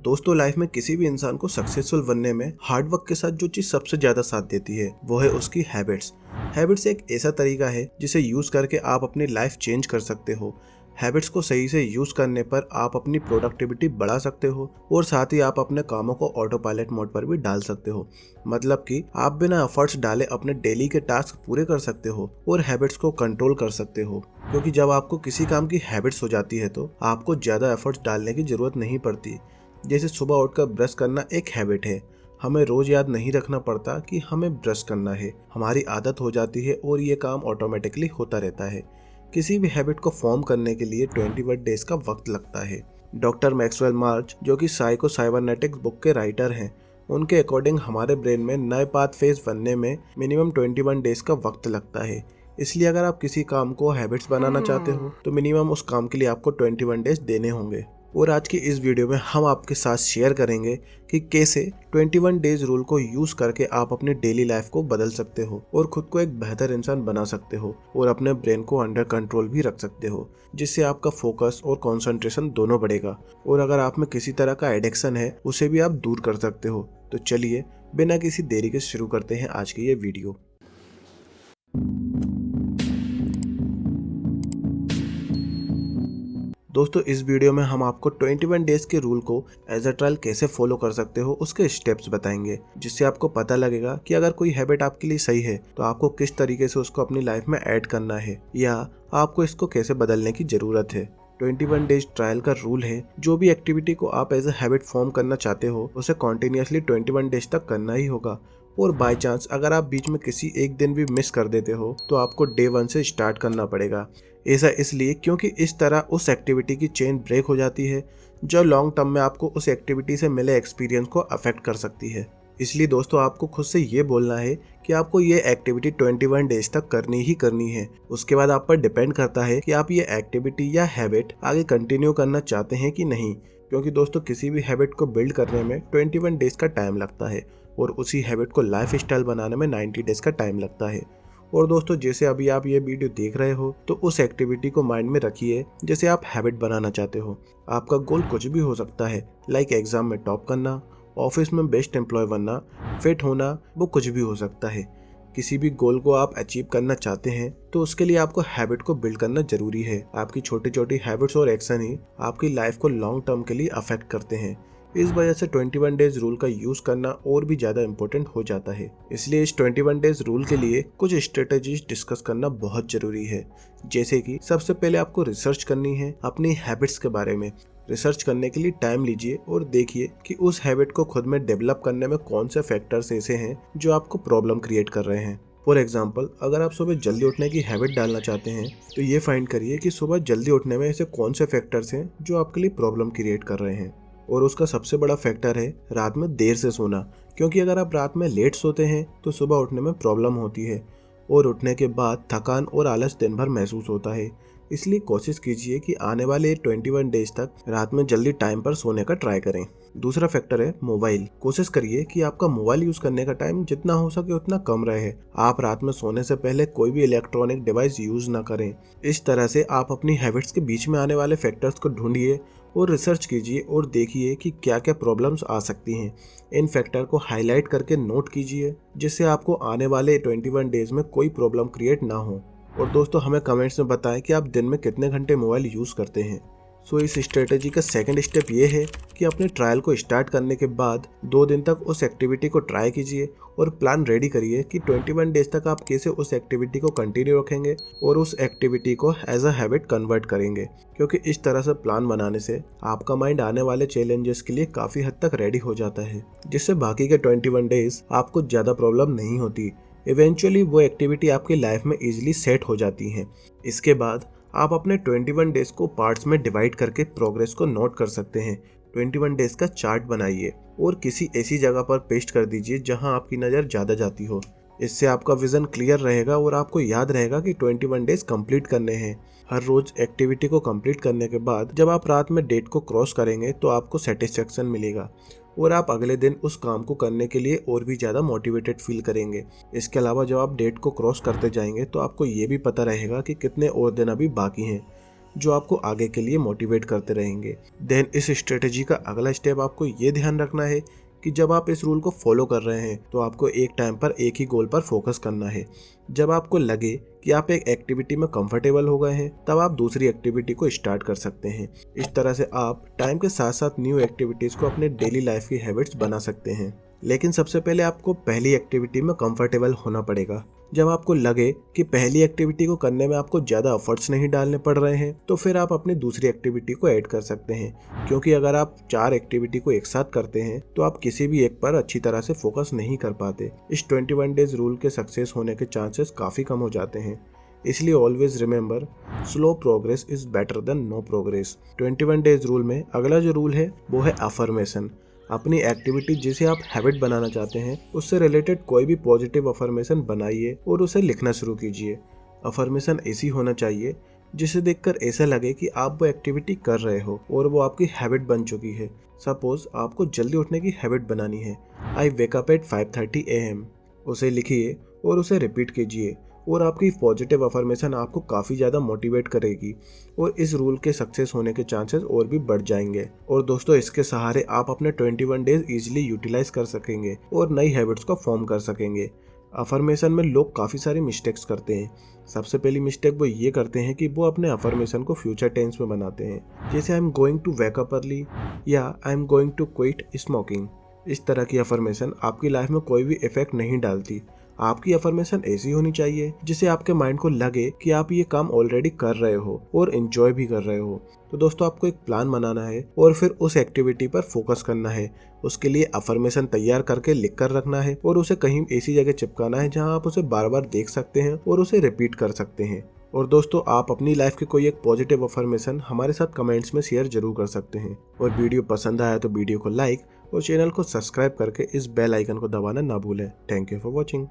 दोस्तों लाइफ में किसी भी इंसान को सक्सेसफुल बनने में हार्ड वर्क के साथ जो चीज सबसे ज्यादा साथ देती है वो है उसकी हैबिट्स। हैबिट्स एक ऐसा तरीका है जिसे यूज करके आप अपनी लाइफ चेंज कर सकते हो। हैबिट्स को सही से यूज करने पर आप अपनी प्रोडक्टिविटी बढ़ा सकते हो और साथ ही आप अपने कामों को ऑटो पायलट मोड पर भी डाल सकते हो। मतलब कि आप बिना एफर्ट्स डाले अपने डेली के टास्क पूरे कर सकते हो और हैबिट्स को कंट्रोल कर सकते हो। क्योंकि जब आपको किसी काम की हैबिट्स हो जाती है तो आपको ज्यादा एफर्ट्स डालने की जरूरत नहीं पड़ती। जैसे सुबह उठकर ब्रश करना एक हैबिट है। हमें रोज याद नहीं रखना पड़ता कि हमें ब्रश करना है, हमारी आदत हो जाती है और ये काम ऑटोमेटिकली होता रहता है। किसी भी हैबिट को फॉर्म करने के लिए 21 डेज का वक्त लगता है। डॉक्टर मैक्सवेल मार्च, जो कि साइको साइबरनेटिक्स बुक के राइटर हैं, उनके अकॉर्डिंग हमारे ब्रेन में नए पाथ फेज बनने में मिनिमम 21 डेज का वक्त लगता है। इसलिए अगर आप किसी काम को हैबिट्स बनाना चाहते हो तो मिनिमम उस काम के लिए आपको 21 डेज देने होंगे। और आज की इस वीडियो में हम आपके साथ शेयर करेंगे कि कैसे 21 डेज रूल को यूज करके आप अपनी डेली लाइफ को बदल सकते हो और खुद को एक बेहतर इंसान बना सकते हो और अपने ब्रेन को अंडर कंट्रोल भी रख सकते हो, जिससे आपका फोकस और कंसंट्रेशन दोनों बढ़ेगा। और अगर आप में किसी तरह का एडिक्शन है उसे भी आप दूर कर सकते हो। तो चलिए बिना किसी देरी के शुरू करते हैं आज की ये वीडियो। दोस्तों इस वीडियो में हम आपको 21 डेज के रूल को एज अ ट्रायल कैसे फॉलो कर सकते हो उसके स्टेप्स बताएंगे, जिससे आपको पता लगेगा कि अगर कोई हैबिट आपके लिए सही है तो आपको किस तरीके से उसको अपनी लाइफ में ऐड करना है या आपको इसको कैसे बदलने की जरूरत है। 21 डेज ट्रायल का रूल है, जो भी एक्टिविटी को आप एज अ हैबिट फॉर्म करना चाहते हो उसे कॉन्टिन्यूसली 21 डेज तक करना ही होगा। और बाय चांस अगर आप बीच में किसी एक दिन भी मिस कर देते हो तो आपको डे 1 से स्टार्ट करना पड़ेगा। ऐसा इसलिए क्योंकि इस तरह उस एक्टिविटी की चेन ब्रेक हो जाती है जो लॉन्ग टर्म में आपको उस एक्टिविटी से मिले एक्सपीरियंस को अफेक्ट कर सकती है। इसलिए दोस्तों आपको खुद से ये बोलना है कि आपको ये एक्टिविटी 21 डेज तक करनी ही करनी है। उसके बाद आप पर डिपेंड करता है कि आप ये एक्टिविटी या हैबिट आगे कंटिन्यू करना चाहते हैं कि नहीं। क्योंकि दोस्तों किसी भी हैबिट को बिल्ड करने में 21 डेज का टाइम लगता है और उसी हैबिट को लाइफ स्टाइल बनाने में 90 डेज का टाइम लगता है। और दोस्तों जैसे अभी आप ये वीडियो देख रहे हो तो उस एक्टिविटी को माइंड में रखिए जैसे आप हैबिट बनाना चाहते हो। आपका गोल कुछ भी हो सकता है, लाइक एग्जाम में टॉप करना, ऑफिस में बेस्ट एम्प्लॉय बनना, फिट होना, वो कुछ भी हो सकता है। किसी भी गोल को आप अचीव करना चाहते हैं तो उसके लिए आपको हैबिट को बिल्ड करना जरूरी है। आपकी छोटी छोटी हैबिट्स और एक्शन ही आपकी लाइफ को लॉन्ग टर्म के लिए अफेक्ट करते हैं। इस वजह से 21 डेज रूल का यूज करना और भी ज्यादा इम्पोर्टेंट हो जाता है। इसलिए इस 21 डेज रूल के लिए कुछ स्ट्रेटेजीज डिस्कस करना बहुत जरूरी है। जैसे कि सबसे पहले आपको रिसर्च करनी है अपनी हैबिट्स के बारे में। रिसर्च करने के लिए टाइम लीजिए और देखिए कि उस हैबिट को खुद में डेवलप करने में कौन से फैक्टर्स ऐसे हैं जो आपको प्रॉब्लम क्रिएट कर रहे हैं। फॉर एग्जाम्पल, अगर आप सुबह जल्दी उठने की हैबिट डालना चाहते हैं तो ये फाइंड करिए कि सुबह जल्दी उठने में ऐसे कौन से फैक्टर्स हैं जो आपके लिए प्रॉब्लम क्रिएट कर रहे हैं। और उसका सबसे बड़ा फैक्टर है रात में देर से सोना। क्योंकि अगर आप रात में लेट सोते हैं तो सुबह उठने में प्रॉब्लम होती है और उठने के बाद थकान और आलस दिन भर महसूस होता है। इसलिए कोशिश कीजिए कि आने वाले 21 डेज तक रात में जल्दी टाइम पर सोने का ट्राई करें। दूसरा फैक्टर है मोबाइल। कोशिश करिए कि आपका मोबाइल यूज करने का टाइम जितना हो सके उतना कम रहे। आप रात में सोने से पहले कोई भी इलेक्ट्रॉनिक डिवाइस यूज ना करें। इस तरह से आप अपनी हैबिट्स के बीच में आने वाले फैक्टर्स को ढूंढिए और रिसर्च कीजिए और देखिए कि क्या क्या प्रॉब्लम्स आ सकती हैं। इन फैक्टर को हाईलाइट करके नोट कीजिए जिससे आपको आने वाले 21 डेज में कोई प्रॉब्लम क्रिएट ना हो। और दोस्तों हमें कमेंट्स में बताएं कि आप दिन में कितने घंटे मोबाइल यूज़ करते हैं। सो इस स्ट्रेटेजी का सेकंड स्टेप ये है कि अपने ट्रायल को स्टार्ट करने के बाद 2 दिन तक उस एक्टिविटी को ट्राई कीजिए और प्लान रेडी करिए कि 21 डेज तक आप कैसे उस एक्टिविटी को कंटिन्यू रखेंगे और उस एक्टिविटी को एज अ हैबिट कन्वर्ट करेंगे। क्योंकि इस तरह से प्लान बनाने से आपका माइंड आने वाले चैलेंजेस के लिए काफ़ी हद तक रेडी हो जाता है, जिससे बाकी के 21 डेज आपको ज़्यादा प्रॉब्लम नहीं होती। इवेंचुअली वो एक्टिविटी आपकी लाइफ में इजीली सेट हो जाती हैं। इसके बाद आप अपने 21 डेज को पार्ट्स में डिवाइड करके प्रोग्रेस को नोट कर सकते हैं। 21 डेज का चार्ट बनाइए और किसी ऐसी जगह पर पेस्ट कर दीजिए जहां आपकी नज़र ज़्यादा जाती हो। इससे आपका विजन क्लियर रहेगा और आपको याद रहेगा कि 21 डेज कंप्लीट करने हैं। हर रोज एक्टिविटी को कंप्लीट करने के बाद जब आप रात में डेट को क्रॉस करेंगे तो आपको सेटिस्फेक्शन मिलेगा और आप अगले दिन उस काम को करने के लिए और भी ज़्यादा मोटिवेटेड फील करेंगे। इसके अलावा जब आप डेट को क्रॉस करते जाएंगे तो आपको ये भी पता रहेगा कि कितने और दिन अभी बाकी हैं। जो आपको आगे के लिए मोटिवेट करते रहेंगे। देन इस स्ट्रेटेजी का अगला स्टेप आपको ये ध्यान रखना है कि जब आप इस रूल को फॉलो कर रहे हैं तो आपको एक टाइम पर एक ही गोल पर फोकस करना है। जब आपको लगे कि आप एक एक्टिविटी में कंफर्टेबल हो गए हैं तब आप दूसरी एक्टिविटी को स्टार्ट कर सकते हैं। इस तरह से आप टाइम के साथ साथ न्यू एक्टिविटीज को अपने डेली लाइफ की हैबिट्स बना सकते हैं। लेकिन सबसे पहले आपको पहली एक्टिविटी में कंफर्टेबल होना पड़ेगा। जब आपको लगे कि पहली एक्टिविटी को करने में आपको ज़्यादा एफर्ट्स नहीं डालने पड़ रहे हैं तो फिर आप अपनी दूसरी एक्टिविटी को ऐड कर सकते हैं, क्योंकि अगर आप 4 एक्टिविटी को एक साथ करते हैं तो आप किसी भी एक पर अच्छी तरह से फोकस नहीं कर पाते। इस 21 डेज रूल के सक्सेस होने के चांसेस काफ़ी कम हो जाते हैं। इसलिए always remember, slow progress is better than no progress. 21 days rule में अगला जो रूल है वो है अफर्मेशन। अपनी एक्टिविटी जिसे आप हैबिट बनाना चाहते हैं उससे रिलेटेड कोई भी पॉजिटिव अफर्मेशन बनाइए और उसे लिखना शुरू कीजिए। अफर्मेशन ऐसी होना चाहिए जिसे देखकर ऐसा लगे कि आप वो एक्टिविटी कर रहे हो और वो आपकी हैबिट बन चुकी है। सपोज आपको जल्दी उठने की हैबिट बनानी है, आई वेक अप एट 5:30 AM। उसे लिखिए और उसे रिपीट कीजिए और आपकी पॉजिटिव अफर्मेशन आपको काफ़ी ज़्यादा मोटिवेट करेगी और इस रूल के सक्सेस होने के चांसेस और भी बढ़ जाएंगे। और दोस्तों, इसके सहारे आप अपने 21 डेज इजीली यूटिलाइज कर सकेंगे और नई हैबिट्स को फॉर्म कर सकेंगे। अफर्मेशन में लोग काफ़ी सारी मिस्टेक्स करते हैं। सबसे पहली मिस्टेक वो ये करते हैं कि वो अपने अफर्मेशन को फ्यूचर टेंस में बनाते हैं, जैसे I am going to wake up early या I am going to quit smoking. इस तरह की अफर्मेशन आपकी लाइफ में कोई भी इफेक्ट नहीं डालती। आपकी अफर्मेशन ऐसी होनी चाहिए जिससे आपके माइंड को लगे कि आप ये काम ऑलरेडी कर रहे हो और एंजॉय भी कर रहे हो। तो दोस्तों, आपको एक प्लान बनाना है और फिर उस एक्टिविटी पर फोकस करना है। उसके लिए अफर्मेशन तैयार करके लिख कर रखना है और उसे कहीं ऐसी जगह चिपकाना है जहां आप उसे बार बार देख सकते हैं और उसे रिपीट कर सकते हैं। और दोस्तों, आप अपनी लाइफ की कोई एक पॉजिटिव अफर्मेशन हमारे साथ कमेंट्स में शेयर जरूर कर सकते हैं। और वीडियो पसंद आया तो वीडियो को लाइक और चैनल को सब्सक्राइब करके इस बेल आइकन को दबाना ना भूलें। Thank you for watching.